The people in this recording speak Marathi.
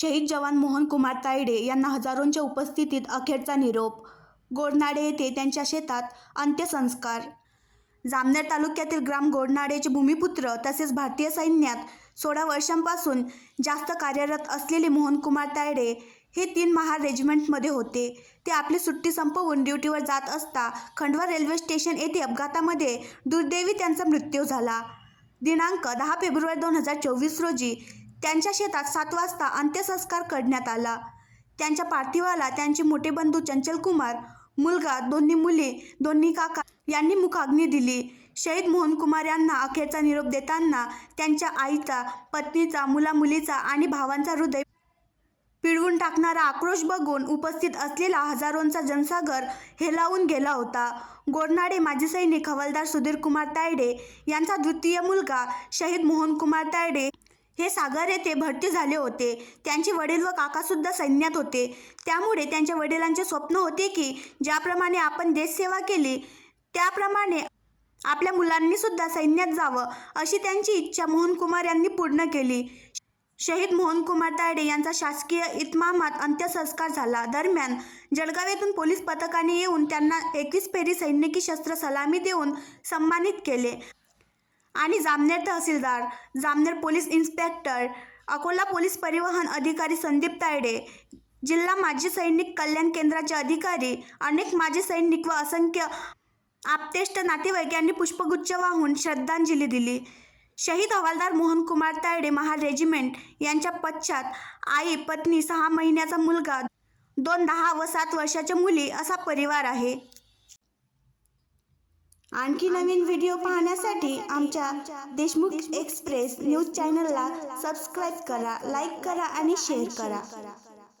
शहीद जवान मोहन कुमार तायडे यांना हजारोंच्या उपस्थितीत अखेरचा निरोप। गोडनाडे येथे त्यांच्या शेतात अंत्यसंस्कार। जामनेर तालुक्यातील ग्राम गोडनाडेचे भूमिपुत्र तसेच भारतीय सैन्यात 16 वर्षांपासून जास्त कार्यरत असलेले मोहन कुमार तायडे हे 3 महार रेजिमेंटमध्ये होते। ते आपली सुट्टी संपवून ड्युटीवर जात असता खंडवा रेल्वे स्टेशन येथे अपघातामध्ये दुर्दैवी त्यांचा मृत्यू झाला। दिनांक 10 फेब्रुवारी 2024 रोजी त्यांच्या शेतात 7 वाजता अंत्यसंस्कार करण्यात आला। त्यांच्या पार्थिवाला त्यांचे मोठे बंधू चंचल कुमार, मुलगा, दोन्ही मुली, दोन्ही काका यांनी मुखाग्नी दिली। शहीद मोहन कुमार यांना अखेरचा निरोप देताना त्यांच्या आईचा, पत्नीचा, मुलामुलीचा आणि भावांचा हृदय पिळवून टाकणारा आक्रोश बघून उपस्थित असलेला हजारोंचा जनसागर हेलावून गेला होता। गोडनाडे माजी सैनिक हवालदार सुधीर कुमार तायडे यांचा द्वितीय मुलगा शहीद मोहन कुमार तायडे हे सागर येथे भरती झाले होते। त्यांचे वडील व काकासुद्धा सैन्यात होते। त्यामुळे त्यांच्या वडिलांचे स्वप्न होते की ज्याप्रमाणे आपण देशसेवा केली त्याप्रमाणे आपल्या मुलांनी सुद्धा सैन्यात जावं, अशी त्यांची इच्छा मोहन कुमार यांनी पूर्ण केली। शहीद मोहन कुमार तायडे यांचा शासकीय इतमामात अंत्यसंस्कार झाला। दरम्यान जळगाव येथून पोलीस पथकाने येऊन त्यांना 21 फेरी सैनिकी शस्त्र सलामी देऊन सन्मानित केले आणि जामनेर तहसीलदार, Jamner police inspector, Akola police परिवहन अधिकारी संदीप तायडे, जिल्हा माजी सैनिक कल्याण केंद्राचे अधिकारी, अनेक माजी सैनिक व असंख्य आप्तेष्ट नातेवाईक यांनी पुष्पगुच्छ वाहून श्रद्धांजली दिली। शहीद हवालदार मोहन कुमार तायडे महार रेजिमेंट यांच्या पश्चात आई, पत्नी, 6 महिन्याचा मुलगा, 2 10 व 7 वर्षाच्या मुली असा परिवार आहे। आणखी नवीन व्हिडिओ पाहण्यासाठी आमच्या देशमुख एक्सप्रेस न्यूज चॅनलला सबस्क्राईब करा, लाईक करा आणि शेअर करा।